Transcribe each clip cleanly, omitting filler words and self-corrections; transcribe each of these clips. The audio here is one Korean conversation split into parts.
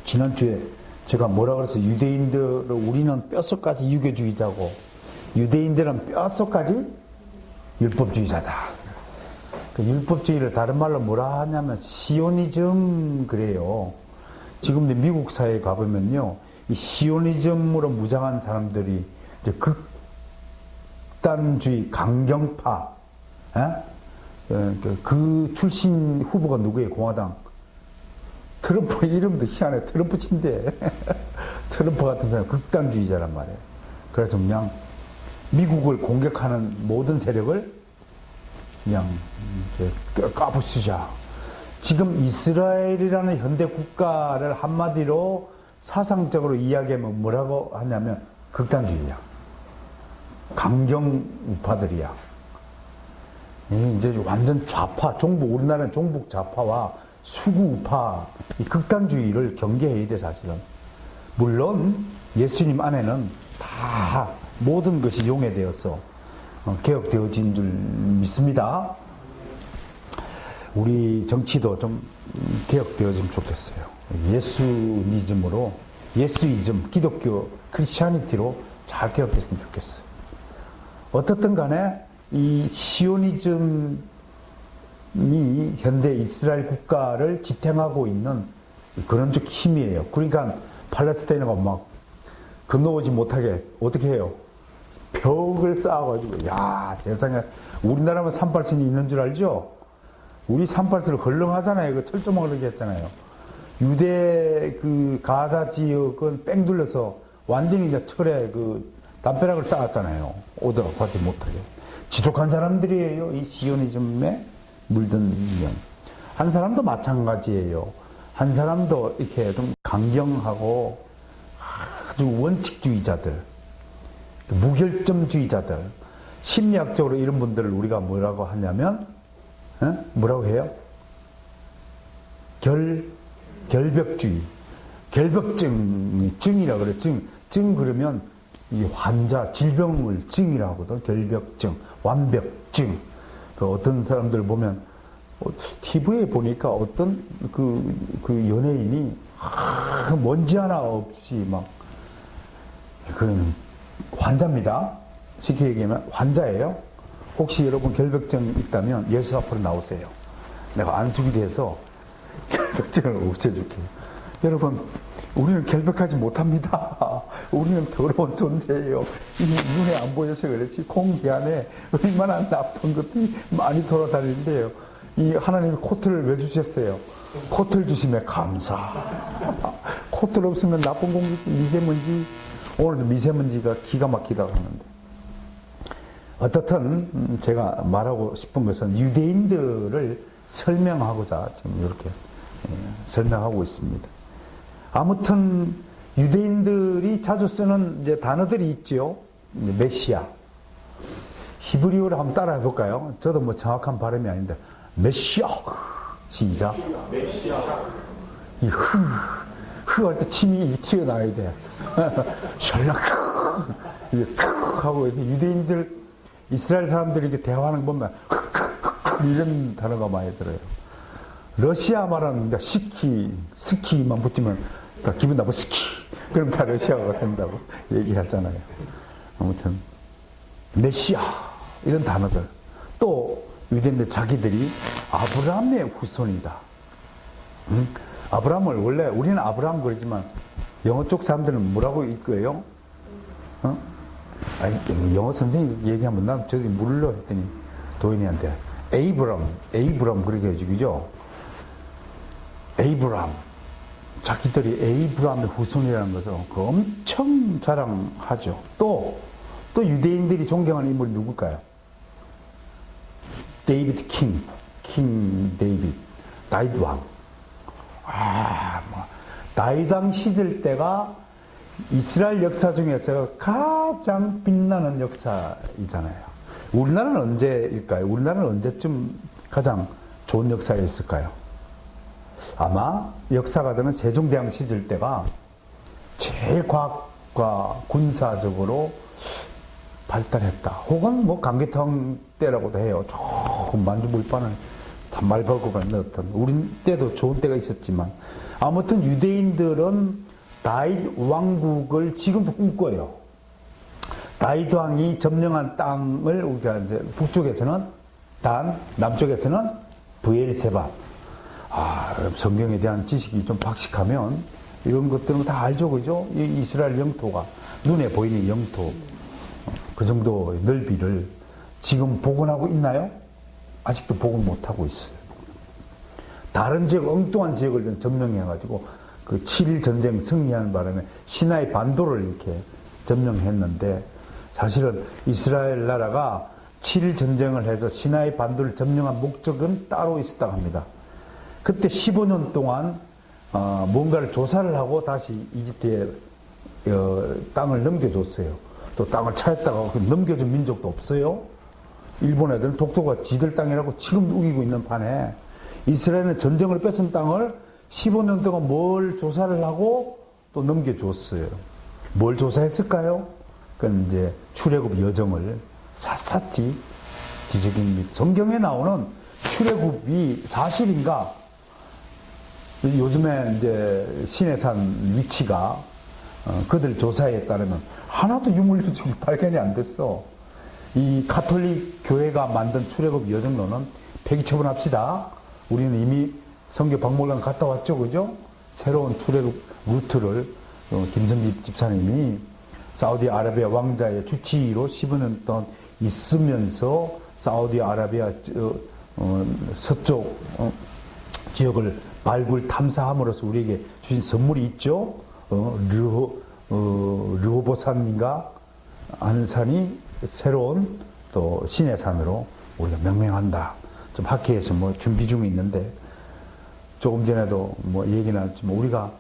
지난주에 제가 뭐라 그랬어요? 유대인들을 우리는 뼛속까지 유교주의자고 유대인들은 뼛속까지 율법주의자다. 그 율법주의를 다른 말로 뭐라 하냐면 시오니즘 그래요. 지금도 미국 사회에 가보면요, 이 시오니즘으로 무장한 사람들이 이제 극단주의 강경파, 그 출신 후보가 누구예요? 공화당. 트럼프 이름도 희한해. 트럼프친데. 트럼프 같은 사람 극단주의자란 말이에요. 그래서 그냥 미국을 공격하는 모든 세력을 그냥 까부수자. 지금 이스라엘이라는 현대 국가를 한마디로 사상적으로 이야기하면 뭐라고 하냐면 극단주의야. 강경 우파들이야. 이제 완전 좌파, 종북, 우리나라는 종북 좌파와 수구 우파, 이 극단주의를 경계해야 돼, 사실은. 물론, 예수님 안에는 다 모든 것이 용해되어서 개혁되어진 줄 믿습니다. 우리 정치도 좀 개혁되어지면 좋겠어요. 예수니즘으로, 예수이즘, 기독교, 크리스찬니티로 잘 개혁됐으면 좋겠어요. 어떻든 간에 이 시오니즘이 현대 이스라엘 국가를 지탱하고 있는 그런 쪽 힘이에요. 그러니까 팔레스타인어가 막 건너오지 못하게 어떻게 해요? 벽을 쌓아가지고, 야, 세상에, 우리나라면 38선이 있는 줄 알죠? 우리 38선을 헐렁하잖아요. 그 철조망을 이렇게 했잖아요. 유대 그 가자 지역은 뺑 둘러서 완전히 이제 철에 그 담벼락을 쌓았잖아요. 오더가지 못하게. 지독한 사람들이에요. 이 시오니즘에 물든 명. 한 사람도 마찬가지예요. 한 사람도 이렇게 좀 강경하고 아주 원칙주의자들, 무결점주의자들, 심리학적으로 이런 분들을 우리가 뭐라고 하냐면, 뭐라고 해요? 결벽주의. 결벽증이 증이라 그래. 증 그러면 이 환자, 질병을 증이라고 하거든. 결벽증, 완벽증. 그 어떤 사람들 보면, TV에 보니까 어떤 그 연예인이, 먼지 하나 없이 막, 그런 환자입니다. 쉽게 얘기하면 환자예요. 혹시 여러분 결벽증 있다면 예수 앞으로 나오세요. 내가 안수기 돼서 결벽증을 없애줄게요. 여러분, 우리는 결벽하지 못합니다. 우리는 더러운 존재예요. 눈에 안 보여서 그렇지 공기 안에 얼마나 나쁜 것들이 많이 돌아다니는데요. 이 하나님이 코트를 왜 주셨어요? 코트를 주시면 감사. 코트를 없으면 나쁜 공기, 미세먼지, 오늘도 미세먼지가 기가 막히다고 하는데, 어떻든 제가 말하고 싶은 것은 유대인들을 설명하고자 지금 이렇게 설명하고 있습니다. 아무튼 유대인들이 자주 쓰는 이제 단어들이 있죠. 메시아. 히브리어로 한번 따라해 볼까요? 저도 뭐 정확한 발음이 아닌데, 메시아. 시작. 이 할 때 침이 튀어나와야 돼. 셜락. 이게 하고 유대인들, 이스라엘 사람들이 이렇게 대화하는 거 보면 이런 단어가 많이 들어요. 러시아 말하는 스키만 붙이면 다 기분 나빠. 스키. 그럼 다 러시아가 된다고 얘기하잖아요. 아무튼 메시아 이런 단어들. 또 유대인들 자기들이 아브라함의 후손이다. 아브라함을 원래 우리는 아브라함 그러지만 영어 쪽 사람들은 뭐라고 읽어요? 아니, 영어 선생님 얘기하면 난 저기 물러 했더니 도인이한테 에이브람 그렇게 해주죠. 그죠? 에이브람. 자기들이 에이브람의 후손이라는 것을 엄청 자랑하죠. 또 유대인들이 존경하는 인물이 누굴까요? 데이비드 킹 데이비드, 다윗 왕. 다윗 왕 시절 때가 이스라엘 역사 중에서 가장 빛나는 역사이잖아요. 우리나라는 언제일까요? 우리나라는 언제쯤 가장 좋은 역사가 있을까요? 아마 역사가들은 세종대왕 시절 때가 제일 과학과 군사적으로 발달했다. 혹은 뭐 강개탕 때라고도 해요. 조금 만주물판을 단말벌고가 넣었던. 우리 때도 좋은 때가 있었지만 아무튼 유대인들은 다윗 왕국을 지금도 꿈꿔요. 다윗 왕이 점령한 땅을 우리가 이제 북쪽에서는 단, 남쪽에서는 브엘세바. 성경에 대한 지식이 좀 박식하면 이런 것들은 다 알죠, 그죠? 이 이스라엘 영토가 눈에 보이는 영토, 그 정도의 넓이를 지금 복원하고 있나요? 아직도 복원 못하고 있어요. 다른 지역, 엉뚱한 지역을 점령해가지고 그 7일 전쟁 승리하는 바람에 시나이 반도를 이렇게 점령했는데, 사실은 이스라엘 나라가 7일 전쟁을 해서 시나이 반도를 점령한 목적은 따로 있었다고 합니다. 그때 15년 동안 뭔가를 조사를 하고 다시 이집트에 땅을 넘겨줬어요. 또 땅을 차였다가 넘겨준 민족도 없어요. 일본 애들은 독도가 지들 땅이라고 지금 우기고 있는 판에 이스라엘은 전쟁을 뺏은 땅을 15년 동안 뭘 조사를 하고 또 넘겨줬어요. 뭘 조사했을까요? 그건 이제 출애굽 여정을 샅샅이 뒤적입니다. 성경에 나오는 출애굽이 사실인가? 요즘에 이제 시내산 위치가 그들 조사에 따르면 하나도 유물들이 발견이 안 됐어. 이 가톨릭 교회가 만든 출애굽 여정로는 폐기 처분합시다. 우리는 이미 성교 박물관 갔다 왔죠, 그죠? 새로운 출애굽 루트를 김선집 집사님이 사우디아라비아 왕자의 주치의로 15년 동안 있으면서 사우디아라비아 서쪽 지역을 발굴 탐사함으로써 우리에게 주신 선물이 있죠. 르호보산인가 하는 산이 새로운 또 신의 산으로 우리가 명명한다. 좀 학회에서 뭐 준비 중에 있는데, 조금 전에도 뭐 얘기 나왔지만 우리가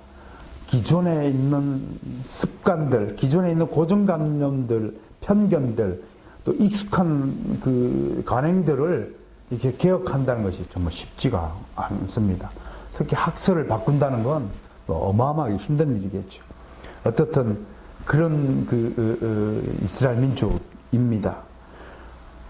기존에 있는 습관들, 기존에 있는 고정관념들, 편견들, 또 익숙한 그 관행들을 이렇게 개혁한다는 것이 정말 쉽지가 않습니다. 특히 학설을 바꾼다는 건 어마어마하게 힘든 일이겠죠. 어떻든 그런 이스라엘 민족입니다.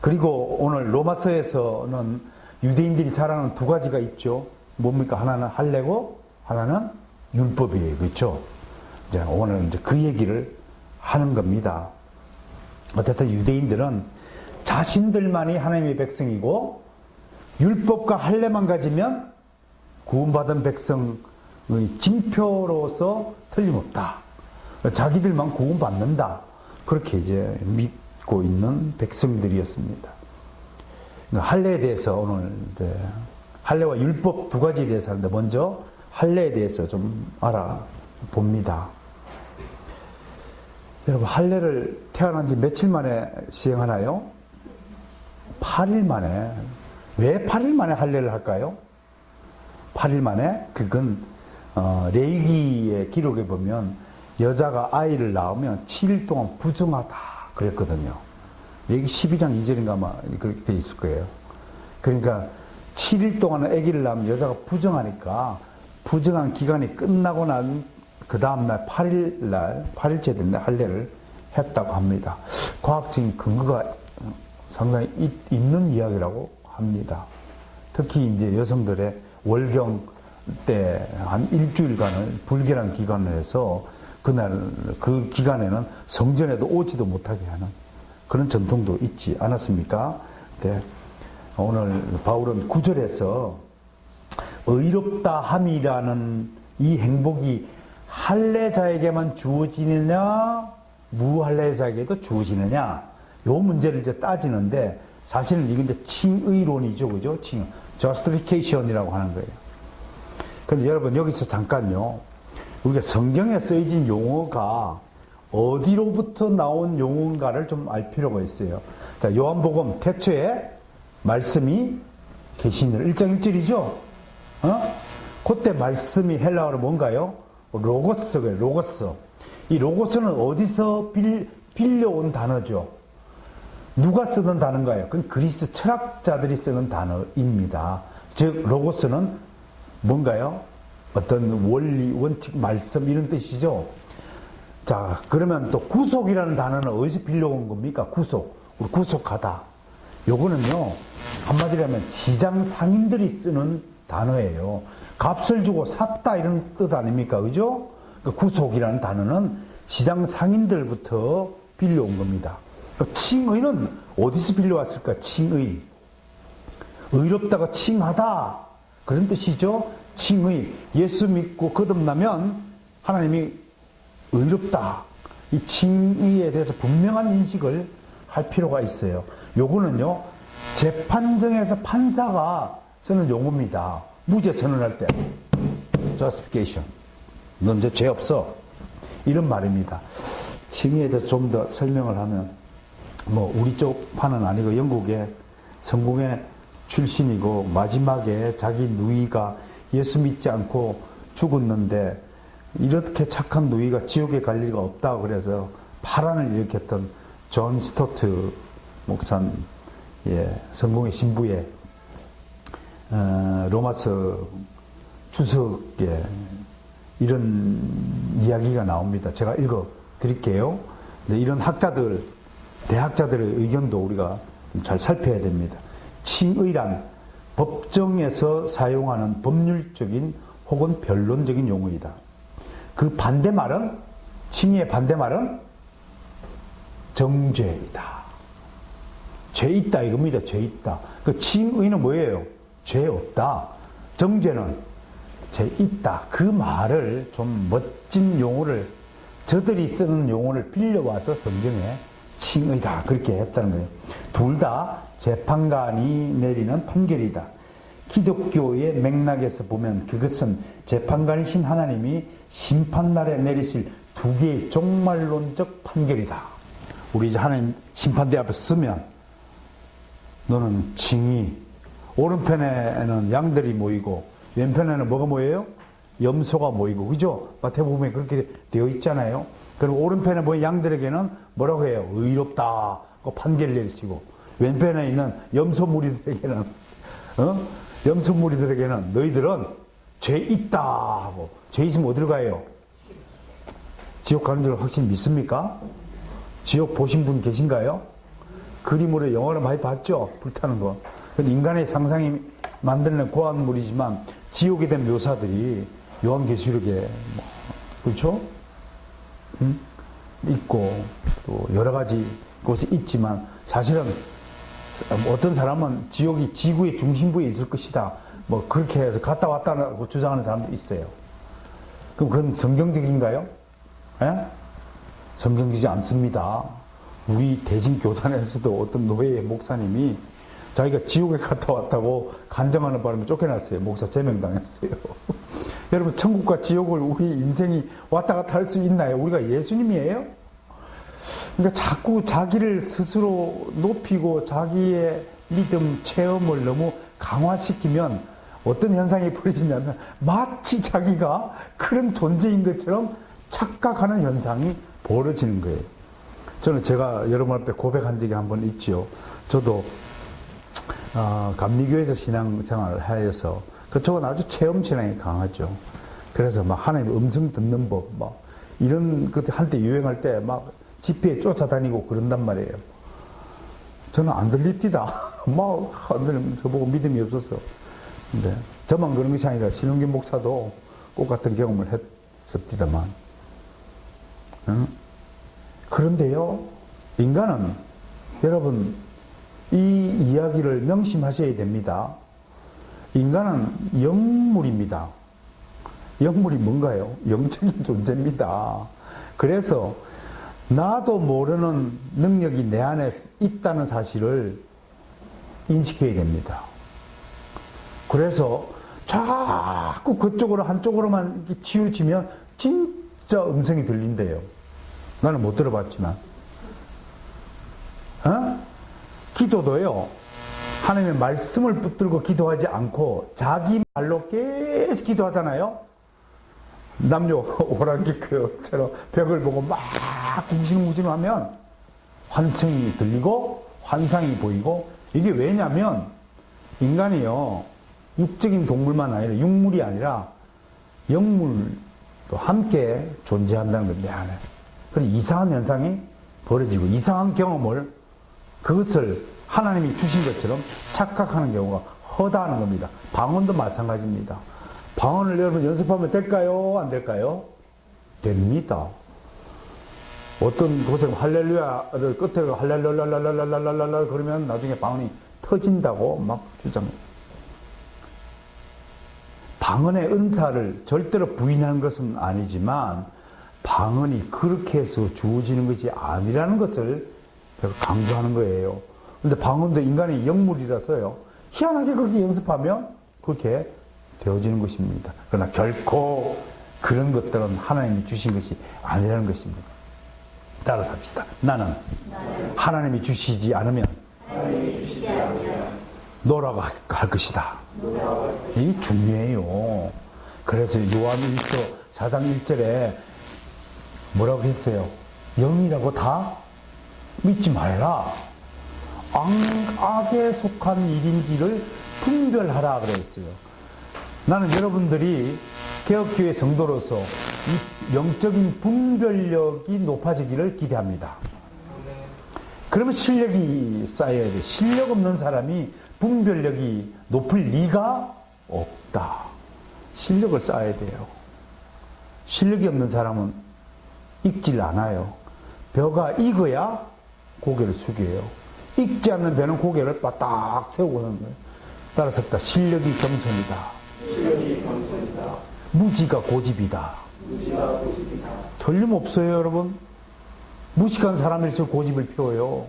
그리고 오늘 로마서에서는 유대인들이 잘하는 두 가지가 있죠. 뭡니까? 하나는 할례고 하나는 율법이에요. 그렇죠? 이제 오늘 이제 그 얘기를 하는 겁니다. 어쨌든 유대인들은 자신들만이 하나님의 백성이고 율법과 할례만 가지면 구원받은 백성의 징표로서 틀림없다. 자기들만 구원받는다. 그렇게 이제 믿고 있는 백성들이었습니다. 할례에 대해서 오늘 이제 할례와 율법 두 가지에 대해서 하는데, 먼저 할례에 대해서 좀 알아봅니다. 여러분, 할례를 태어난 지 며칠 만에 시행하나요? 8일 만에. 왜 8일 만에 할례를 할까요? 8일 만에? 그건 레위기의 기록에 보면 여자가 아이를 낳으면 7일 동안 부정하다 그랬거든요. 레위기 12장 2절인가 아마 그렇게 돼 있을 거예요. 그러니까 7일 동안 아기를 낳으면 여자가 부정하니까 부정한 기간이 끝나고 난 그 다음날 8일째 된 날 할례를 했다고 합니다. 과학적인 근거가 상당히 있는 이야기라고 합니다. 특히 이제 여성들의 월경 때 한 일주일간을 불결한 기간을 해서 그날 그 기간에는 성전에도 오지도 못하게 하는 그런 전통도 있지 않았습니까? 네. 오늘 바울은 9절에서 의롭다 함이라는 이 행복이 할례자에게만 주어지느냐 무할례자에게도 주어지느냐, 요 문제를 이제 따지는데, 사실은 이건 이제 칭의론이죠, 그죠? justification이라고 하는 거예요. 그런데 여러분, 여기서 잠깐요, 우리가 성경에 쓰여진 용어가 어디로부터 나온 용어인가를 좀 알 필요가 있어요. 자, 요한복음 태초에 말씀이 계시니라 1장 1절이죠? 그때 말씀이 헬라어로 뭔가요? 로고스예요, 로고스. 이 로고스는 어디서 빌려온 단어죠? 누가 쓰던 단어인가요? 그건 그리스 철학자들이 쓰는 단어입니다. 즉, 로고스는 뭔가요? 어떤 원리, 원칙, 말씀 이런 뜻이죠. 자, 그러면 또 구속이라는 단어는 어디서 빌려온 겁니까? 구속. 구속하다. 요거는요, 한마디로 하면 시장 상인들이 쓰는 단어예요. 값을 주고 샀다 이런 뜻 아닙니까? 그죠? 그 구속이라는 단어는 시장 상인들부터 빌려온 겁니다. 칭의는 어디서 빌려왔을까? 칭의. 의롭다가 칭하다. 그런 뜻이죠. 칭의. 예수 믿고 거듭나면 하나님이 의롭다. 이 칭의에 대해서 분명한 인식을 할 필요가 있어요. 요거는요, 재판정에서 판사가 쓰는 용어입니다. 무죄 선언할 때. justification. 넌 이제 죄 없어. 이런 말입니다. 칭의에 대해서 좀 더 설명을 하면, 뭐, 우리 쪽 판은 아니고 영국의 성공의 출신이고, 마지막에 자기 누이가 예수 믿지 않고 죽었는데, 이렇게 착한 누이가 지옥에 갈 리가 없다고 그래서 파란을 일으켰던 존 스토트 목사님, 성공의 신부의 로마서 주석에 이런 이야기가 나옵니다. 제가 읽어 드릴게요. 이런 학자들, 대학자들의 의견도 우리가 잘 살펴야 됩니다. 칭의란 법정에서 사용하는 법률적인 혹은 변론적인 용어이다. 그 반대말은, 칭의의 반대말은 정죄이다. 죄 있다 이겁니다. 죄 있다. 그 칭의는 뭐예요? 죄 없다. 정죄는 죄 있다. 그 말을 좀 멋진 용어를, 저들이 쓰는 용어를 빌려와서 성경에 칭의다 그렇게 했다는 거예요. 둘 다 재판관이 내리는 판결이다. 기독교의 맥락에서 보면 그것은 재판관이신 하나님이 심판날에 내리실 두 개의 종말론적 판결이다. 우리 이제 하나님 심판대 앞에 서면 너는 칭의, 오른편에는 양들이 모이고 왼편에는 뭐가 모여요? 염소가 모이고, 그죠? 마태복음에 그렇게 되어 있잖아요. 그리고 오른편에 모인 양들에게는 뭐라고 해요? 의롭다 고 판결을 내리시고, 왼편에 있는 염소 무리들에게는 염소 무리들에게는 너희들은 죄 있다 하고, 죄 있으면 어디로 가요? 지옥 가는 줄 확실히 믿습니까? 지옥 보신 분 계신가요? 그림으로 영화를 많이 봤죠? 불타는 거. 인간의 상상이 만들어낸 고안물이지만 지옥에 대한 묘사들이 요한계시록에 그렇죠? 있고 또 여러 가지 곳에 있지만 사실은 어떤 사람은 지옥이 지구의 중심부에 있을 것이다. 뭐 그렇게 해서 갔다 왔다고 주장하는 사람도 있어요. 그럼 그건 성경적인가요? 예? 성경적이지 않습니다. 우리 대진교단에서도 어떤 노예의 목사님이 자기가 지옥에 갔다 왔다고 간증하는 바람에 쫓겨났어요. 목사 제명당했어요. 여러분, 천국과 지옥을 우리 인생이 왔다 갔다 할 수 있나요? 우리가 예수님이에요? 그러니까 자꾸 자기를 스스로 높이고 자기의 믿음, 체험을 너무 강화시키면 어떤 현상이 벌어지냐면 마치 자기가 그런 존재인 것처럼 착각하는 현상이 벌어지는 거예요. 저는 제가 여러분 앞에 고백한 적이 한 번 있지요. 저도 감리교에서 신앙생활을 하여서 그쪽은 아주 체험 신앙이 강하죠. 그래서 막 하나님 음성 듣는 법, 막 이런 그때 한때 유행할 때 막 집회에 쫓아다니고 그런단 말이에요. 저는 안 들립디다. 막 안 들리면 저보고 믿음이 없어서. 근데 저만 그런 것이 아니라 신흥균 목사도 꼭 같은 경험을 했었디다만. 응? 그런데요, 인간은 여러분 이 이야기를 명심하셔야 됩니다. 인간은 영물입니다. 영물이 뭔가요? 영적인 존재입니다. 그래서 나도 모르는 능력이 내 안에 있다는 사실을 인식해야 됩니다. 그래서 자꾸 그쪽으로 한쪽으로만 치우치면 진짜 음성이 들린대요. 나는 못 들어봤지만. 기도도요, 하나님의 말씀을 붙들고 기도하지 않고 자기 말로 계속 기도하잖아요. 남녀 오랑캐처럼 벽을 보고 막 궁시렁궁시렁하면 환청이 들리고 환상이 보이고, 이게 왜냐면 인간이요, 육적인 동물만 아니라 육물이 아니라 영물도 함께 존재한다는 겁니다. 내 안에. 그런 이상한 현상이 벌어지고 이상한 경험을, 그것을 하나님이 주신 것처럼 착각하는 경우가 허다하는 겁니다. 방언도 마찬가지입니다. 방언을 여러분 연습하면 될까요? 안 될까요? 됩니다. 어떤 곳에 할렐루야를 끝에 할렐루야랄랄랄랄랄랄 그러면 나중에 방언이 터진다고 막 주장해요. 방언의 은사를 절대로 부인하는 것은 아니지만 방언이 그렇게 해서 주어지는 것이 아니라는 것을 강조하는 거예요. 근데 방언도 인간의 영물이라서요. 희한하게 그렇게 연습하면 그렇게 되어지는 것입니다. 그러나 결코 그런 것들은 하나님이 주신 것이 아니라는 것입니다. 따라서 합시다. 나는 하나님이 주시지 않으면 놀아갈 것이다. 이게 중요해요. 그래서 요한 1서 4장 1절에 뭐라고 했어요? 영이라고 다 믿지 말라. 악에 속한 일인지를 분별하라 그랬어요. 나는 여러분들이 개혁교회 성도로서 이 영적인 분별력이 높아지기를 기대합니다. 그러면 실력이 쌓여야 돼. 실력 없는 사람이 분별력이 높을 리가 없다. 실력을 쌓아야 돼요. 실력이 없는 사람은 익질 않아요. 벼가 익어야 고개를 숙여요. 익지 않는 벼는 고개를 바닥 세우고 하는 거예요. 따라서 실력이 겸손이다. 무지가 고집이다. 틀림없어요, 여러분. 무식한 사람일수록 고집을 피워요.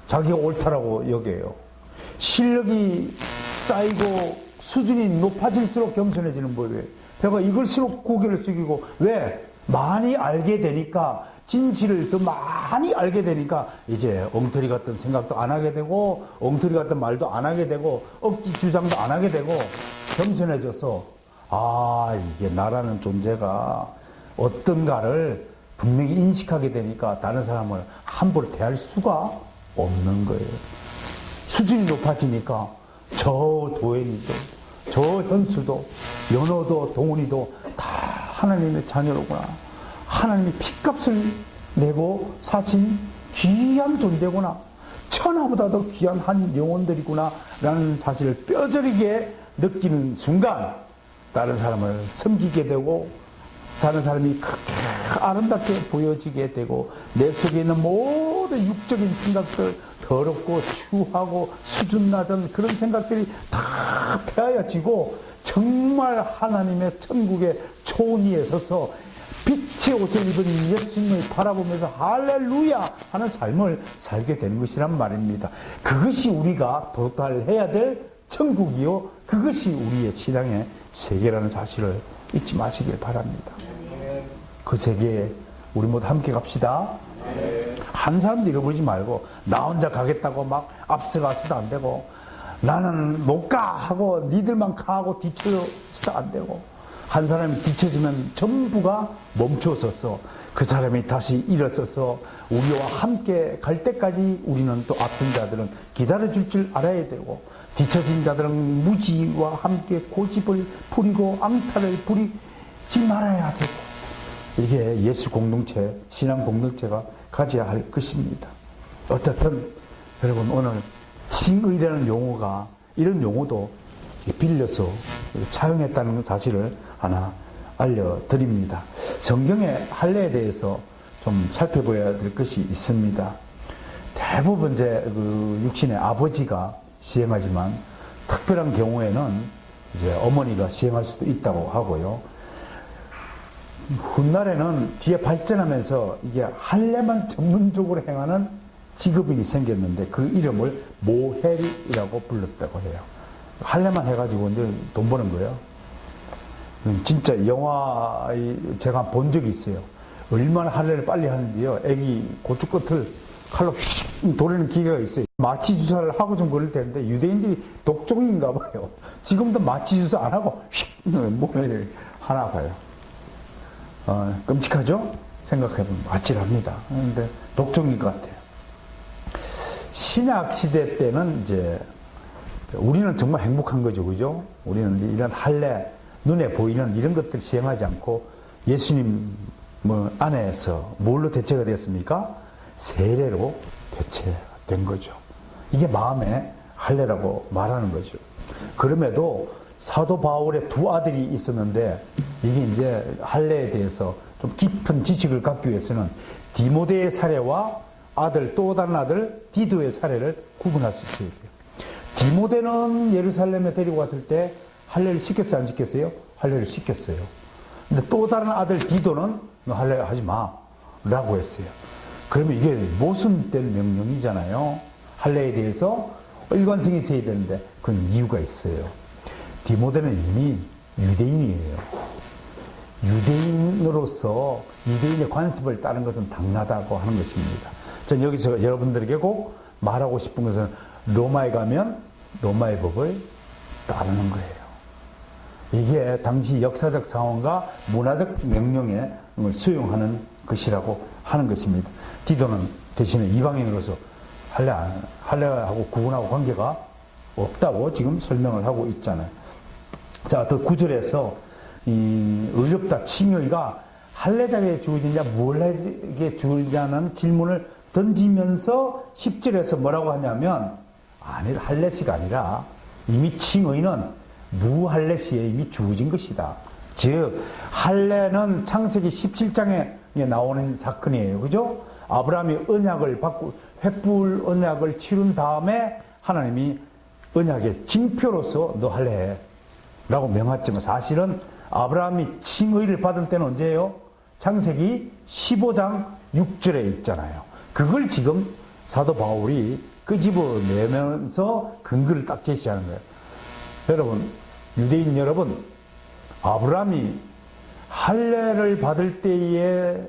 자기가 옳다라고 여겨요. 실력이 쌓이고 수준이 높아질수록 겸손해지는 법이에요. 내가 이걸수록 고개를 숙이고, 왜? 많이 알게 되니까, 진실을 더 많이 알게 되니까 이제 엉터리 같은 생각도 안 하게 되고, 엉터리 같은 말도 안 하게 되고, 억지 주장도 안 하게 되고, 겸손해져서 이게 나라는 존재가 어떤가를 분명히 인식하게 되니까 다른 사람을 함부로 대할 수가 없는 거예요. 수준이 높아지니까 저 도현이도, 저 현수도, 연호도, 동훈이도 다 하나님의 자녀로구나. 하나님이 핏값을 내고 사신 귀한 존재구나. 천하보다도 귀한 한 영혼들이구나 라는 사실을 뼈저리게 느끼는 순간 다른 사람을 섬기게 되고 다른 사람이 그렇게 아름답게 보여지게 되고 내 속에 있는 모든 육적인 생각들 더럽고 추하고 수준 낮은 그런 생각들이 다 폐하여지고 정말 하나님의 천국의 초원위에 서서 빛의 옷을 입은 예수님을 바라보면서 할렐루야 하는 삶을 살게 되는 것이란 말입니다. 그것이 우리가 도달해야 될 천국이요, 그것이 우리의 신앙의 세계라는 사실을 잊지 마시길 바랍니다. 그 세계에 우리 모두 함께 갑시다. 한 사람도 잃어버리지 말고 나 혼자 가겠다고 막 앞서가서도 안 되고 나는 못 가 하고 니들만 가고 뒤쳐서도 안 되고 한 사람이 뒤쳐지면 전부가 멈춰서서 그 사람이 다시 일어서서 우리와 함께 갈 때까지 우리는 또 앞선 자들은 기다려줄 줄 알아야 되고 뒤처진 자들은 무지와 함께 고집을 부리고 앙탈을 부리지 말아야 되고 이게 예수 공동체, 신앙 공동체가 가져야 할 것입니다. 어떻든 여러분 오늘 칭의라는 용어가 이런 용어도 빌려서 차용했다는 사실을 하나 알려드립니다. 성경의 할례에 대해서 좀 살펴봐야 될 것이 있습니다. 대부분 이제 그 육신의 아버지가 시행하지만 특별한 경우에는 이제 어머니가 시행할 수도 있다고 하고요. 훗날에는 뒤에 발전하면서 이게 할례만 전문적으로 행하는 직업인이 생겼는데 그 이름을 모헬이라고 불렀다고 해요. 할례만 해가지고 이제 돈 버는 거예요. 진짜 영화 제가 본 적이 있어요. 얼마나 할례를 빨리 하는지요. 애기 고추 끝을 칼로 휙 도리는 기계가 있어요. 마취 주사를 하고 좀 그럴 텐데 유대인들이 독종인가 봐요. 지금도 마취 주사 안 하고 휙 몸에 하나 봐요. 끔찍하죠? 생각해보면 아찔합니다. 그런데 독종인 것 같아요. 신약 시대 때는 이제 우리는 정말 행복한 거죠, 그죠? 우리는 이런 할례, 눈에 보이는 이런 것들 시행하지 않고 예수님 안에서 뭘로 대체가 되었습니까? 세례로 대체된 거죠. 이게 마음의 할례라고 말하는 거죠. 그럼에도 사도 바울의 두 아들이 있었는데 이게 이제 할례에 대해서 좀 깊은 지식을 갖기 위해서는 디모데의 사례와 또 다른 아들 디도의 사례를 구분할 수 있어야 돼요. 디모데는 예루살렘에 데리고 갔을 때 할례를 시켰어요, 안 시켰어요? 할례를 시켰어요. 근데 또 다른 아들 디도는 너 할례 하지 마 라고 했어요. 그러면 이게 모순된 명령이잖아요. 할례에 대해서 일관성이 있어야 되는데 그건 이유가 있어요. 디모데는 이미 유대인이에요. 유대인으로서 유대인의 관습을 따른 것은 당연하다고 하는 것입니다. 전 여기서 여러분들에게 꼭 말하고 싶은 것은 로마에 가면 로마의 법을 따르는 거예요. 이게 당시 역사적 상황과 문화적 명령에 수용하는 것이라고 하는 것입니다. 디도는 대신에 이방인으로서 할례하고 구분하고 관계가 없다고 지금 설명을 하고 있잖아요. 자, 더 9절에서 이 의롭다 칭의가 할례자에게 주어지냐 무할례자에게 주어지냐는 질문을 던지면서 10절에서 뭐라고 하냐면 아니 할례시가 아니라 이미 칭의는 무할례시에 이미 주어진 것이다. 즉 할례는 창세기 17장에 나오는 사건이에요. 그죠? 아브라함이 언약을 받고 횃불 언약을 치룬 다음에 하나님이 언약의 징표로서 너 할례해 라고 명했지만 사실은 아브라함이 칭의를 받은 때는 언제예요? 창세기 15장 6절에 있잖아요. 그걸 지금 사도 바울이 끄집어내면서 근거를 딱 제시하는 거예요. 여러분, 유대인 여러분, 아브라함이 할례를 받을 때에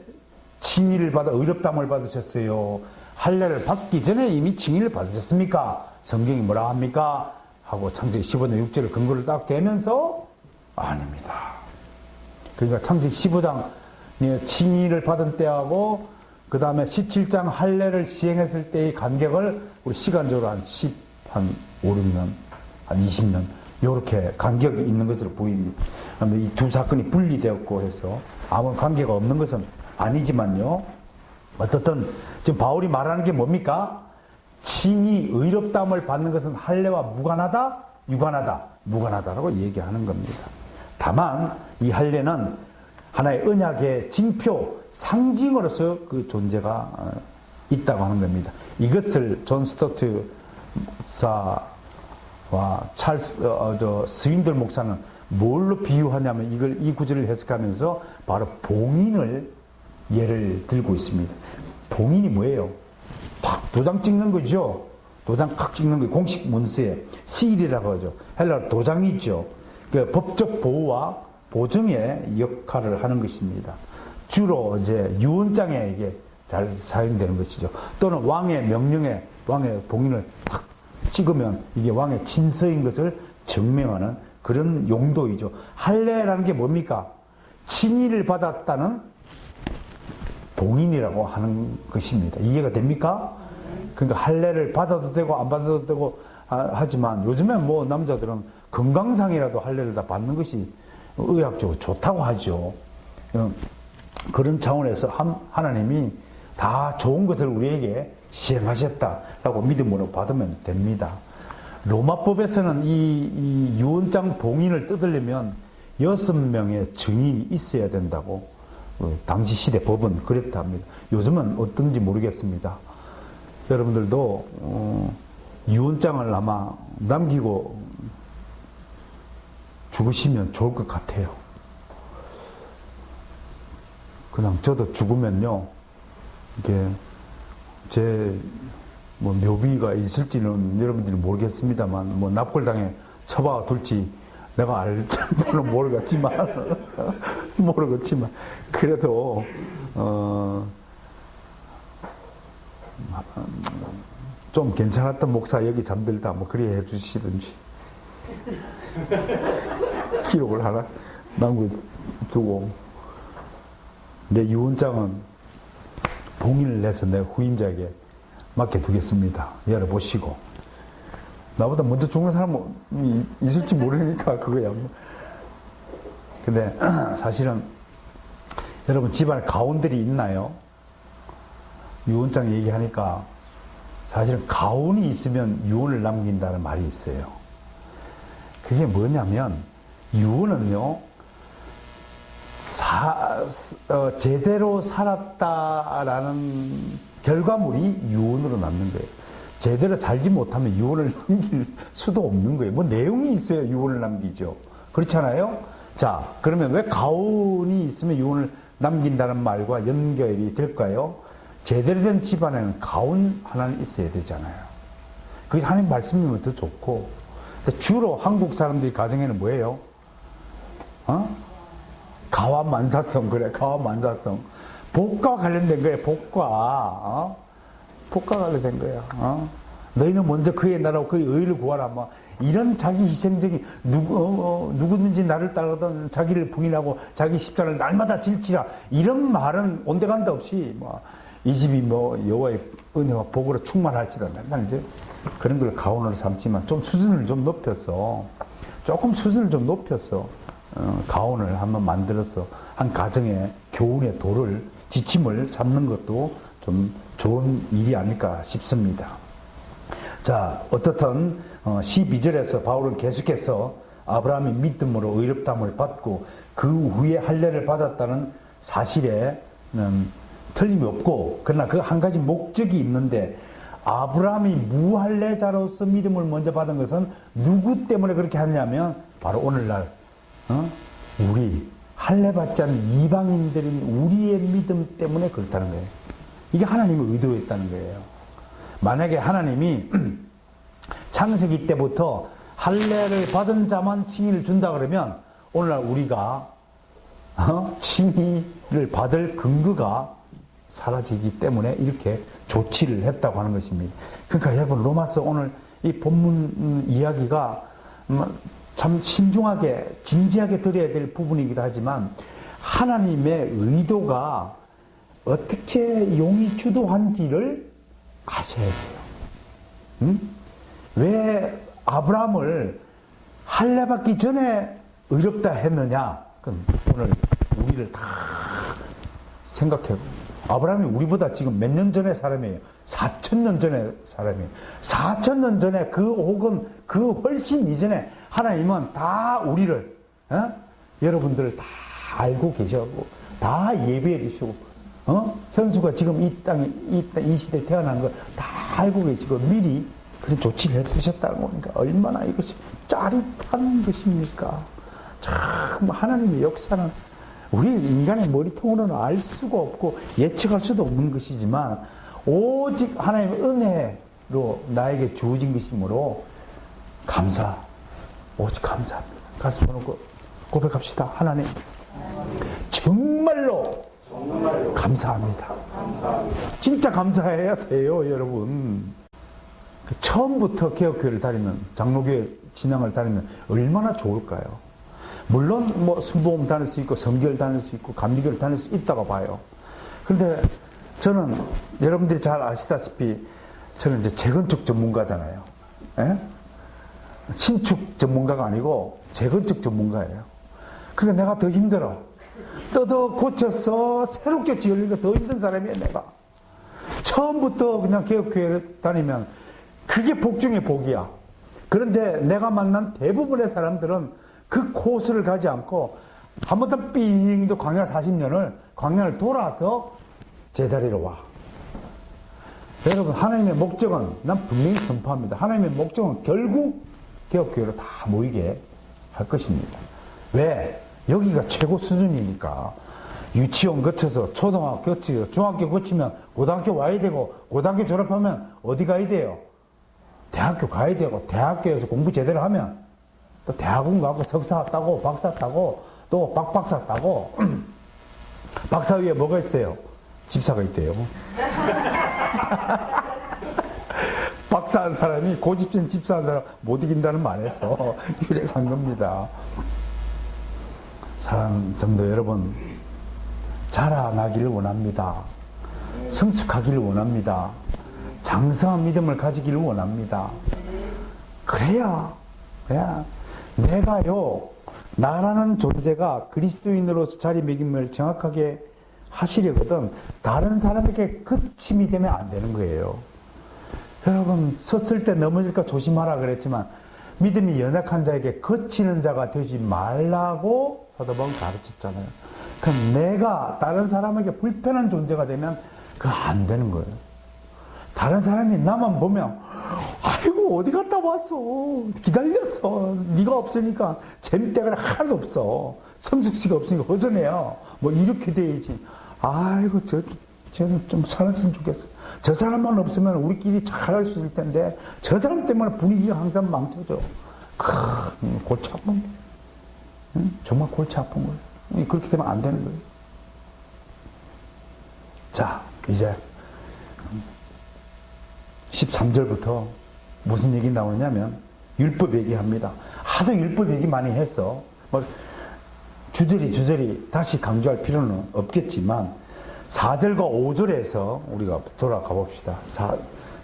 칭의를 받아 의롭다함을 받으셨어요. 할례를 받기 전에 이미 칭의를 받으셨습니까? 성경이 뭐라 합니까? 하고 창세기 15장 6절을 근거를 딱 대면서 아닙니다. 그러니까 창세기 15장 칭의를 받은 때하고 그 다음에 17장 할례를 시행했을 때의 간격을 우리 시간적으로 한 5, 6년, 한 20년 이렇게 간격이 있는 것으로 보입니다. 이 두 사건이 분리되었고 해서 아무 관계가 없는 것은 아니지만요. 어떻든 지금 바울이 말하는 게 뭡니까? 칭의, 의롭다함을 받는 것은 할례와 무관하다, 유관하다, 무관하다라고 얘기하는 겁니다. 다만 이 할례는 하나의 언약의 징표, 상징으로서 그 존재가 있다고 하는 겁니다. 이것을 존 스토트 목사와 스윈들 목사는 뭘로 비유하냐면 이 구절을 해석하면서 바로 봉인을 예를 들고 있습니다. 봉인이 뭐예요? 도장 찍는 거죠. 도장 칵 찍는 거 공식 문서에 시일이라고 하죠. 헬라어 도장이죠. 그 법적 보호와 보증의 역할을 하는 것입니다. 주로 이제 유언장에 이게 잘 사용되는 것이죠. 또는 왕의 명령에 왕의 봉인을 탁 찍으면 이게 왕의 친서인 것을 증명하는 그런 용도이죠. 할례라는 게 뭡니까? 칭의를 받았다는 봉인이라고 하는 것입니다. 이해가 됩니까? 그러니까 할례를 받아도 되고 안 받아도 되고 하지만 요즘에 뭐 남자들은 건강상이라도 할례를 다 받는 것이 의학적으로 좋다고 하죠. 그런 차원에서 하나님이 다 좋은 것을 우리에게 시행하셨다라고 믿음으로 받으면 됩니다. 로마법에서는 이 유언장 봉인을 뜯으려면 6명의 증인이 있어야 된다고 당시 시대 법은 그랬다 합니다. 요즘은 어떤지 모르겠습니다. 여러분들도 유언장을 아마 남기고 죽으시면 좋을 것 같아요. 그냥 저도 죽으면요, 이게 제 묘비가 있을지는 여러분들이 모르겠습니다만, 납골당에 처박아 둘지 내가 알지는 모르겠지만, 그래도, 좀 괜찮았던 목사 여기 잠들다 그래 해주시든지, 기록을 하나 남겨두고, 내 유언장은 봉인을 내서 내 후임자에게 맡겨두겠습니다. 열어보시고. 나보다 먼저 죽는 사람이 있을지 모르니까 그거야. 근데 사실은 여러분 집안에 가훈들이 있나요? 유언장 얘기하니까 사실은 가훈이 있으면 유언을 남긴다는 말이 있어요. 그게 뭐냐면, 유언은요, 제대로 살았다라는 결과물이 유언으로 남는 거예요. 제대로 살지 못하면 유언을 남길 수도 없는 거예요. 뭐 내용이 있어야 유언을 남기죠. 그렇잖아요? 자, 그러면 왜 가훈이 있으면 유언을 남긴다는 말과 연결이 될까요? 제대로 된 집안에는 가훈 하나는 있어야 되잖아요. 그게 하나님 말씀이면 더 좋고. 근데 주로 한국 사람들이 가정에는 뭐예요? 가와만사성, 그래, 가와만사성. 복과 관련된 거예요, 복과. 복과 관련된 거야. 너희는 먼저 그의 나라와 그의 의를 구하라. 뭐, 이런 자기 희생적인, 누구든지 나를 따르던 자기를 부인하고 자기 십자가를 날마다 질지라. 이런 말은 온데간데 없이, 뭐, 이 집이 뭐, 여호와의 은혜와 복으로 충만할지라. 맨날 이제 그런 걸 가훈으로 삼지만 좀 수준을 좀 높여서, 조금 수준을 좀 높여서, 가훈을 한번 만들어서 한 가정의 교훈의 도를, 지침을 삼는 것도 좀 좋은 일이 아닐까 싶습니다. 자, 어떻든 12절에서 바울은 계속해서 아브라함이 믿음으로 의롭다함을 받고 그 후에 할례를 받았다는 사실에는 틀림이 없고, 그러나 그 한 가지 목적이 있는데, 아브라함이 무할례자로서 믿음을 먼저 받은 것은 누구 때문에 그렇게 하냐면 바로 오늘날 우리 할례 받지 않은 이방인들인 우리의 믿음 때문에 그렇다는 거예요. 이게 하나님의 의도였다는 거예요. 만약에 하나님이 창세기 때부터 할례를 받은 자만 칭의를 준다 그러면 오늘날 우리가 칭의를 받을 근거가 사라지기 때문에 이렇게 조치를 했다고 하는 것입니다. 그러니까 여러분, 로마서 오늘 이 본문 이야기가 참 신중하게 진지하게 들어야 될 부분이기도 하지만 하나님의 의도가 어떻게 용이 주도한지를 아셔야 돼요. 왜 아브라함을 할례 받기 전에 의롭다 했느냐? 그럼 오늘 우리를 다 생각해. 아브라함이 우리보다 지금 몇 년 전의 사람이에요. 4,000년 전의 사람이에요. 4,000년 전에 혹은 그 훨씬 이전에 하나님은 다 우리를, 여러분들을 다 알고 계시고, 다 예배해 주시고, 현수가 지금 이 시대에 태어난 걸 다 알고 계시고, 미리 그런 조치를 해 주셨다는 거니까, 얼마나 이것이 짜릿한 것입니까? 참, 하나님의 역사는 우리 인간의 머리통으로는 알 수가 없고 예측할 수도 없는 것이지만 오직 하나님의 은혜로 나에게 주어진 것이므로 오직 감사합니다. 가슴 놓고 고백합시다. 하나님, 정말로 감사합니다. 진짜 감사해야 돼요, 여러분. 처음부터 개혁교회를 다니면, 장로교회 진앙을 다니면 얼마나 좋을까요? 물론 뭐 순복음 다닐 수 있고 성결 다닐 수 있고 감리교를 다닐 수 있다고 봐요. 그런데 저는 여러분들이 잘 아시다시피 저는 이제 재건축 전문가잖아요. 에? 신축 전문가가 아니고 재건축 전문가예요. 그러니까 내가 더 힘들어. 뜯어 고쳐서 새롭게 지으려니까 더 힘든 사람이에요, 내가. 처음부터 그냥 개혁교회를 다니면 그게 복 중에 복이야. 그런데 내가 만난 대부분의 사람들은 그 코스를 가지 않고 한 번 더 삥도 광야 40년을 광야를 돌아서 제자리로 와. 여러분, 하나님의 목적은, 난 분명히 선포합니다. 하나님의 목적은 결국 개혁교회로 다 모이게 할 것입니다. 왜? 여기가 최고 수준이니까. 유치원 거쳐서 초등학교 거치고 중학교 거치면 고등학교 와야 되고, 고등학교 졸업하면 어디 가야 돼요? 대학교 가야 되고, 대학교에서 공부 제대로 하면 또 대학원 가고 석사 따고 박사 따고 또 박박사 따고 박사 위에 뭐가 있어요? 집사가 있대요. 박사한 사람이 고집진 집사한 사람 못 이긴다는 말에서 유래한 겁니다. 사랑하는 성도 여러분, 자라나기를 원합니다. 성숙하기를 원합니다. 장성한 믿음을 가지기를 원합니다. 그래야 내가요, 나라는 존재가 그리스도인으로서 자리매김을 정확하게 하시려거든 다른 사람에게 그침이 되면 안 되는 거예요. 여러분, 섰을 때 넘어질까 조심하라 그랬지만 믿음이 연약한 자에게 거치는 자가 되지 말라고 사도 바울은 가르쳤잖아요. 그럼 내가 다른 사람에게 불편한 존재가 되면 그거 안 되는 거예요. 다른 사람이 나만 보면 아이고 어디 갔다 왔어, 기다렸어, 네가 없으니까 재밌대가 하나도 없어, 성숙씨가 없으니까 허전해요, 뭐 이렇게 돼야지. 아이고 쟤는 좀 살았으면 좋겠어, 저 사람만 없으면 우리끼리 잘할 수 있을 텐데 저 사람 때문에 분위기가 항상 망쳐져. 골치 아픈 거예요. 응? 정말 골치 아픈 거예요. 그렇게 되면 안 되는 거예요. 자, 이제 13절부터 무슨 얘기 나오냐면 율법 얘기합니다. 하도 율법 얘기 많이 했어. 뭐 주저리 다시 강조할 필요는 없겠지만 4절과 5절에서 우리가 돌아가 봅시다.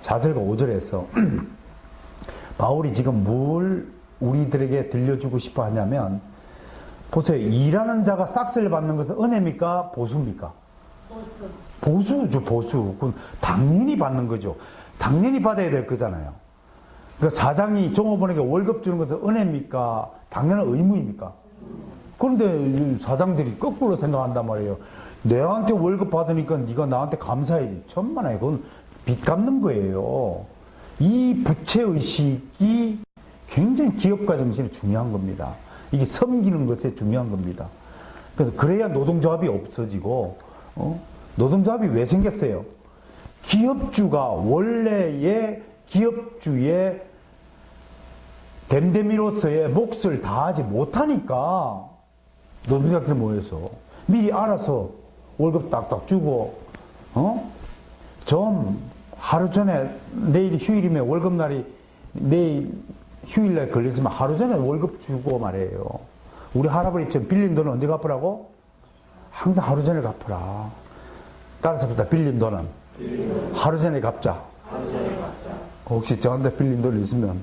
4절과 5절에서 바울이 지금 뭘 우리들에게 들려주고 싶어 하냐면, 보세요. 일하는 자가 싹쓸이 받는 것은 은혜입니까? 보수입니까? 보수죠, 보수. 그건 당연히 받는 거죠. 당연히 받아야 될 거잖아요. 그러니까 사장이 종업원에게 월급 주는 것은 은혜입니까? 당연한 의무입니까? 그런데 사장들이 거꾸로 생각한단 말이에요. 내한테 월급 받으니까 네가 나한테 감사해야지. 천만에 그건 빚 갚는 거예요. 이 부채의식이 굉장히 기업가 정신에 중요한 겁니다. 이게 섬기는 것에 중요한 겁니다. 그래야 노동조합이 없어지고, 노동조합이 왜 생겼어요? 기업주가 원래의 기업주의 댐댐이로서의 몫을 다하지 못하니까 노동자들이 모여서 미리 알아서 월급 딱딱 주고, 좀 하루 전에, 내일 휴일이면 월급날이 내일 휴일날 걸렸으면 하루 전에 월급 주고 말이에요. 우리 할아버지처럼 빌린 돈은 언제 갚으라고? 항상 하루 전에 갚으라. 따라서 부터 빌린 돈은 하루 전에 갚자. 혹시 저한테 빌린 돈 있으면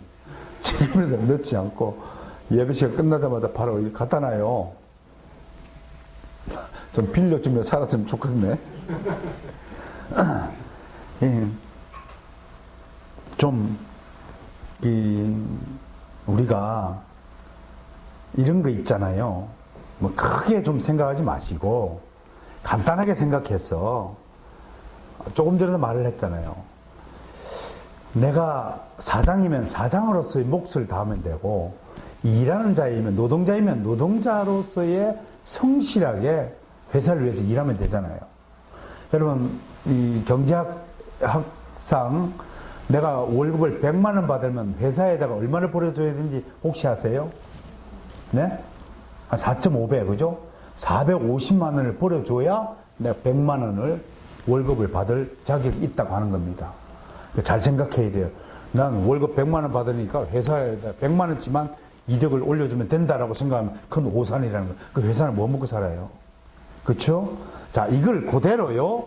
지금이라도 넣지 않고 예배 시간 끝나자마자 바로 갖다 놔요. 좀 빌려주면 살았으면 좋겠네. 좀 우리가 이런 거 있잖아요. 뭐 크게 좀 생각하지 마시고 간단하게 생각해서, 조금 전에도 말을 했잖아요. 내가 사장이면 사장으로서의 몫을 다하면 되고, 일하는 자이면, 노동자이면 노동자로서의 성실하게 회사를 위해서 일하면 되잖아요. 여러분, 이 경제학상 내가 월급을 100만 원 받으면 회사에다가 얼마를 보내줘야 되는지 혹시 아세요? 네? 4.5배, 그죠? 450만 원을 벌어줘야 내가 100만 원을 월급을 받을 자격이 있다고 하는 겁니다. 잘 생각해야 돼요. 난 월급 100만 원 받으니까 회사에다 100만 원치만 이득을 올려주면 된다라고 생각하면 큰 오산이라는 거예요. 그 회사는 뭐 먹고 살아요? 그렇죠? 자, 이걸 그대로요,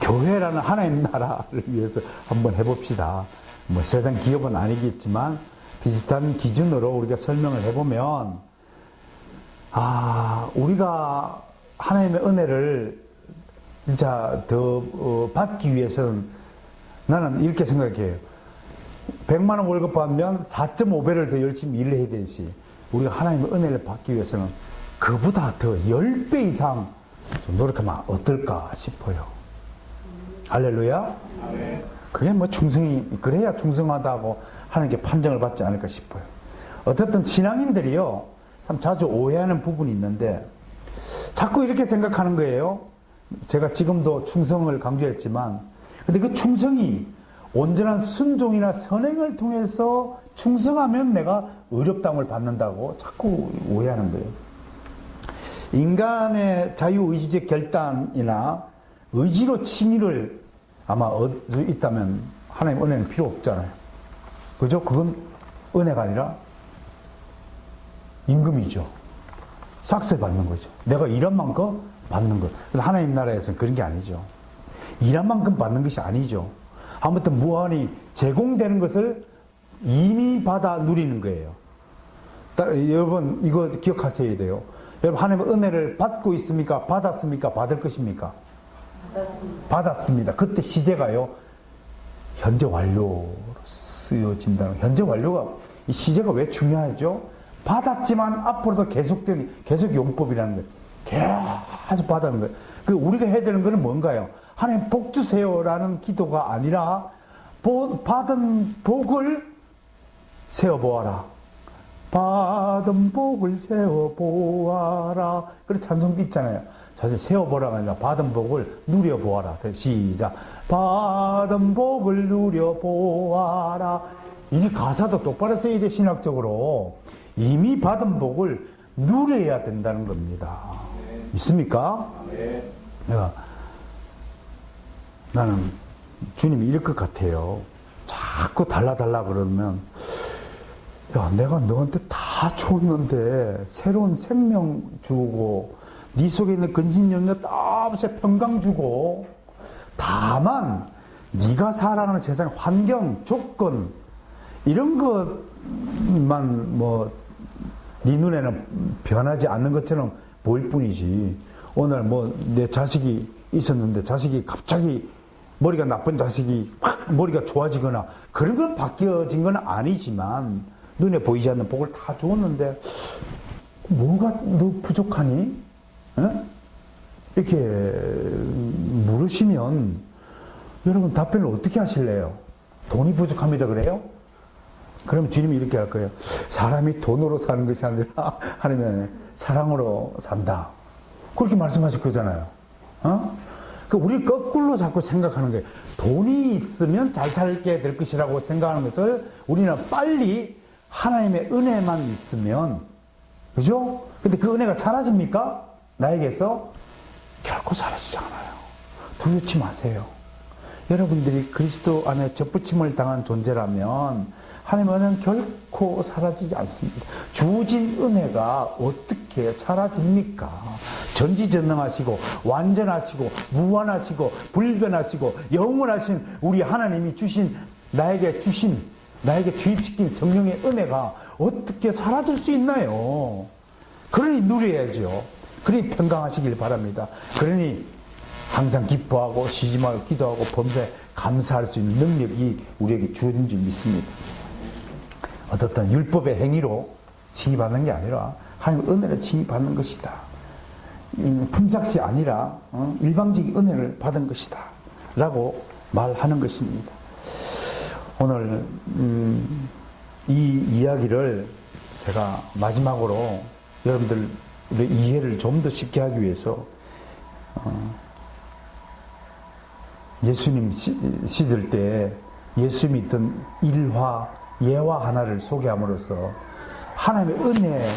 교회라는 하나님 나라를 위해서 한번 해봅시다. 뭐 세상 기업은 아니겠지만 비슷한 기준으로 우리가 설명을 해보면, 우리가 하나님의 은혜를 진짜 더 받기 위해서는, 나는 이렇게 생각해요. 100만 원 월급 받으면 4.5배를 더 열심히 일을 해야 되지. 우리가 하나님의 은혜를 받기 위해서는 그보다 더 10배 이상 좀 노력하면 어떨까 싶어요. 할렐루야? 그게 뭐 그래야 충성하다고 하는 게 판정을 받지 않을까 싶어요. 어쨌든 신앙인들이요, 참 자주 오해하는 부분이 있는데, 자꾸 이렇게 생각하는 거예요. 제가 지금도 충성을 강조했지만, 근데 그 충성이 온전한 순종이나 선행을 통해서 충성하면 내가 의롭다함을 받는다고 자꾸 오해하는 거예요. 인간의 자유의지적 결단이나 의지로 칭의를 아마 얻을 수 있다면 하나님 은혜는 필요 없잖아요. 그죠? 그건 은혜가 아니라 임금이죠. 삭스 받는 거죠. 내가 일한 만큼 받는 것. 하나님 나라에서는 그런 게 아니죠. 일한 만큼 받는 것이 아니죠. 아무튼 무한히 제공되는 것을 이미 받아 누리는 거예요. 여러분, 이거 기억하셔야 돼요. 여러분, 하나님의 은혜를 받고 있습니까? 받았습니까? 받을 것입니까? 받았습니다. 그때 시제가요, 현재 완료로 쓰여진다는, 현재 완료가 이 시제가 왜 중요하죠? 받았지만 앞으로도 계속 용법이라는 거예요. 계속 받아는 거예요. 그 우리가 해야 되는 거는 뭔가요? 하나님 복 주세요라는 기도가 아니라 받은 복을 세어보아라. 받은 복을 세어보아라. 그런 찬송도 있잖아요. 사실 세어보라가 아니라 받은 복을 누려보아라. 시작. 받은 복을 누려보아라. 이게 가사도 똑바로 써야 돼, 신학적으로. 이미 받은 복을 누려야 된다는 겁니다. 믿습니까? 나는 주님이 이럴 것 같아요. 자꾸 달라달라 그러면, 야, 내가 너한테 다 줬는데, 새로운 생명 주고, 네 속에 있는 근신영역 다 없이 평강 주고, 다만, 네가 살아가는 세상 환경, 조건, 이런 것만 네 눈에는 변하지 않는 것처럼 보일 뿐이지. 오늘 내 자식이 있었는데 자식이 갑자기 머리가 나쁜 자식이 확 머리가 좋아지거나 그런 건 바뀌어진 건 아니지만 눈에 보이지 않는 복을 다 주었는데 뭐가 너 부족하니? 에? 이렇게 물으시면 여러분 답변을 어떻게 하실래요? 돈이 부족합니다 그래요? 그럼 주님이 이렇게 할 거예요. 사람이 돈으로 사는 것이 아니라 하나님은 사랑으로 산다. 그렇게 말씀하실 거잖아요. 우리 거꾸로 자꾸 생각하는 거예요. 돈이 있으면 잘 살게 될 것이라고 생각하는 것을 우리는 빨리 하나님의 은혜만 있으면, 그죠? 근데 그 은혜가 사라집니까? 나에게서? 결코 사라지지 않아요. 두렵지 마세요. 여러분들이 그리스도 안에 접붙임을 당한 존재라면 하나님의 은혜는 결코 사라지지 않습니다. 주어진 은혜가 어떻게 사라집니까? 전지전능하시고 완전하시고 무한하시고 불변하시고 영원하신 우리 하나님이 나에게 주입시킨 성령의 은혜가 어떻게 사라질 수 있나요? 그러니 누려야죠. 그러니 평강하시길 바랍니다. 그러니 항상 기뻐하고 쉬지 말고 기도하고 범사에 감사할 수 있는 능력이 우리에게 주어진 줄 믿습니다. 어떻든 율법의 행위로 칭의받는 게 아니라 하나님의 은혜를 칭의받는 것이다. 품삯이 아니라 일방적인 은혜를 받은 것이다 라고 말하는 것입니다. 오늘 이 이야기를 제가 마지막으로 여러분들의 이해를 좀 더 쉽게 하기 위해서 예수님 시절 때 예수님이 있던 예화 하나를 소개함으로써 하나님의 은혜,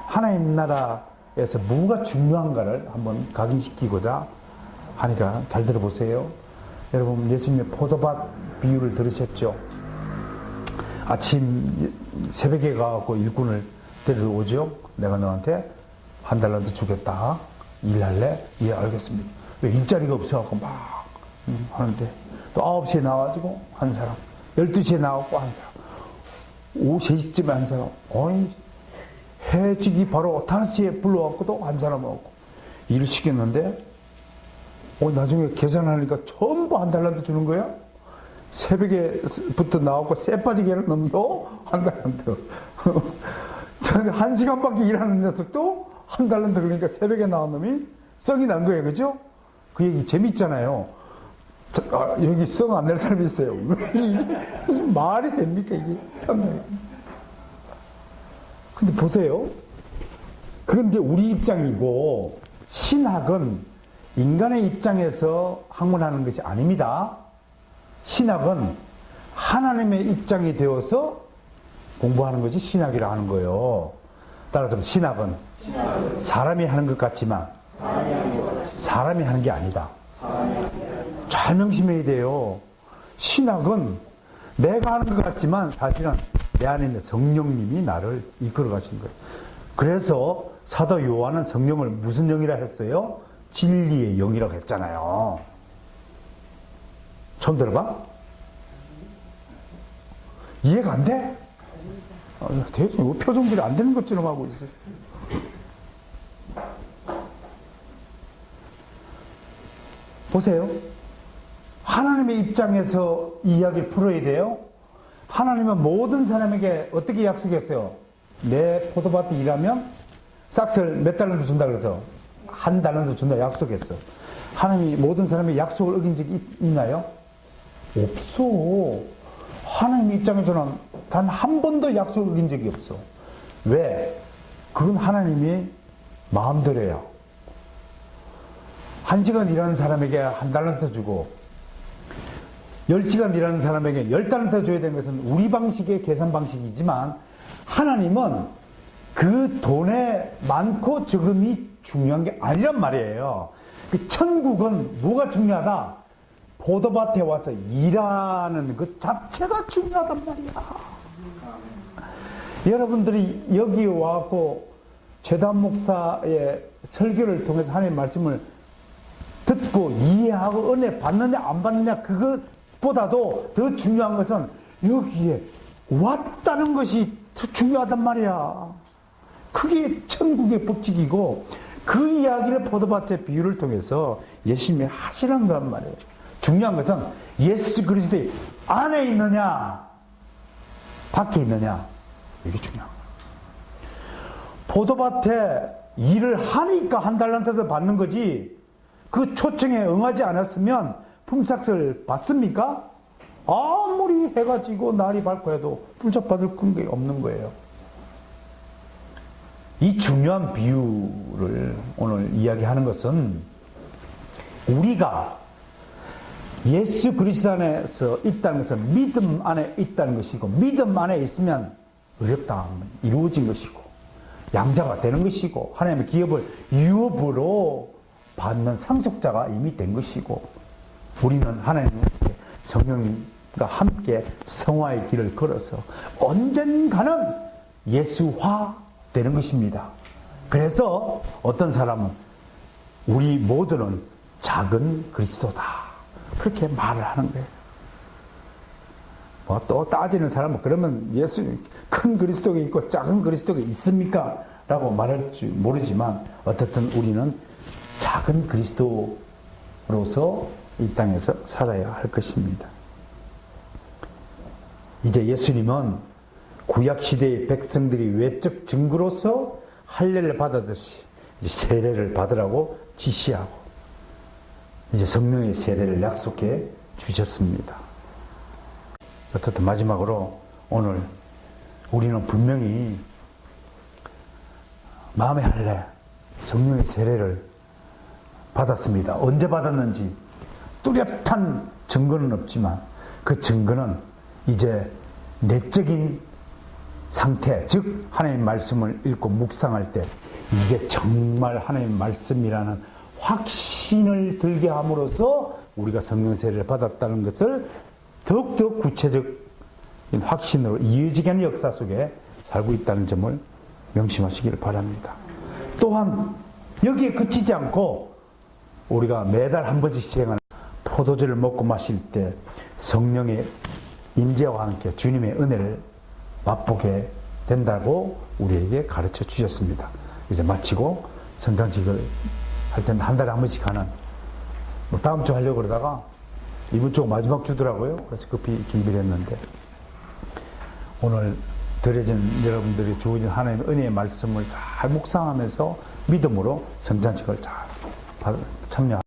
하나님 나라에서 뭐가 중요한가를 한번 각인시키고자 하니까 잘 들어보세요. 여러분 예수님의 포도밭 비유를 들으셨죠? 아침 새벽에 가갖고 일꾼을 데려오죠. 내가 너한테 한 달란트 주겠다. 일할래? 예, 알겠습니다. 왜 일자리가 없어갖고 막 하는데 또 9시에 나와가지고 한 사람, 12시에 나와갖고 한 사람, 오후 3시쯤에 한 사람, 해지기 바로 5시에 불러갖고도 한 사람 오고 일을 시켰는데 나중에 계산하니까 전부 한 달란트 주는 거야? 새벽에부터 나와갖고 쎄 빠지게 하는 놈도 한 달란트. 1시간밖에 일하는 녀석도 한 달란트. 그러니까 새벽에 나온 놈이 썩이 난 거예요. 그죠? 그 얘기 재밌잖아요. 여기 썩 안 낼 사람이 있어요. 이게 말이 됩니까, 이게? 근데 보세요. 그건 이제 우리 입장이고, 신학은 인간의 입장에서 학문하는 것이 아닙니다. 신학은 하나님의 입장이 되어서 공부하는 것이 신학이라 하는 거예요. 따라서 신학은 사람이 하는 것 같지만 사람이 하는 게 아니다. 잘 명심해야 돼요. 신학은 내가 하는 것 같지만 사실은 내 안에 있는 성령님이 나를 이끌어 가신 거예요. 그래서 사도 요한은 성령을 무슨 영이라 했어요? 진리의 영이라고 했잖아요. 처음 들어봐? 이해가 안 돼? 대체 표정들이 안 되는 것처럼 하고 있어요. 보세요. 하나님의 입장에서 이야기를 풀어야 돼요. 하나님은 모든 사람에게 어떻게 약속했어요? 내 포도밭에 일하면 싹스를 몇 달란트 준다 그래서 1달란트 준다 약속했어. 하나님이 모든 사람의 약속을 어긴 적이 있나요? 없어. 하나님 입장에서는 단 한 번도 약속을 어긴 적이 없어. 왜? 그건 하나님이 마음대로예요. 1시간 일하는 사람에게 1달란트 주고 10시간 일하는 사람에게 10달란트 줘야 되는 것은 우리 방식의 계산 방식이지만 하나님은 그 돈의 많고 적음이 중요한 게 아니란 말이에요. 그 천국은 뭐가 중요하다? 포도밭에 와서 일하는 그 자체가 중요하단 말이야. 여러분들이 여기 와서 최단 목사의 설교를 통해서 하나님의 말씀을 듣고 이해하고 은혜 받느냐 안 받느냐 그것보다도 더 중요한 것은 여기에 왔다는 것이 더 중요하단 말이야. 그게 천국의 법칙이고 그 이야기를 포도밭의 비유를 통해서 예수님이 하시는 거란 말이에요. 중요한 것은 예수 그리스도의 안에 있느냐 밖에 있느냐 이게 중요한 거예요. 포도밭에 일을 하니까 1달란트를 받는 거지 그 초청에 응하지 않았으면 품삯을 받습니까? 아무리 해가 지고 날이 밝고 해도 품삯 받을 게 없는 거예요. 이 중요한 비유를 오늘 이야기하는 것은 우리가 예수 그리스도 안에서 있다는 것은 믿음 안에 있다는 것이고 믿음 안에 있으면 어렵다 이루어진 것이고 양자가 되는 것이고 하나님의 기업을 유업으로 받는 상속자가 이미 된 것이고 우리는 하나님의 성령님과 함께 성화의 길을 걸어서 언젠가는 예수화 되는 것입니다. 그래서 어떤 사람은 우리 모두는 작은 그리스도다 그렇게 말을 하는 거예요. 뭐 또 따지는 사람은 그러면 예수님 큰 그리스도가 있고 작은 그리스도가 있습니까? 라고 말할지 모르지만 어쨌든 우리는 작은 그리스도로서 이 땅에서 살아야 할 것입니다. 이제 예수님은 구약시대의 백성들이 외적 증거로서 할례를 받았듯이 이제 세례를 받으라고 지시하고 이제 성령의 세례를 약속해 주셨습니다. 어쨌든 마지막으로 오늘 우리는 분명히 마음의 할례, 성령의 세례를 받았습니다. 언제 받았는지 뚜렷한 증거는 없지만 그 증거는 이제 내적인 상태, 즉 하나님의 말씀을 읽고 묵상할 때 이게 정말 하나님의 말씀이라는 확신을 들게 함으로써 우리가 성령 세례를 받았다는 것을 더욱더 구체적인 확신으로 이어지게 하는 역사 속에 살고 있다는 점을 명심하시기를 바랍니다. 또한 여기에 그치지 않고 우리가 매달 한 번씩 시행하는 포도주를 먹고 마실 때 성령의 임재와 함께 주님의 은혜를 맛보게 된다고 우리에게 가르쳐 주셨습니다. 이제 마치고 성장식을 할 때는 한 달에 한 번씩 하는 다음 주 하려고 그러다가 이번 주 마지막 주더라고요. 그래서 급히 준비를 했는데 오늘 드려진 여러분들이 주어진 하나님의 은혜의 말씀을 잘 묵상하면서 믿음으로 성장식을 잘 참여하고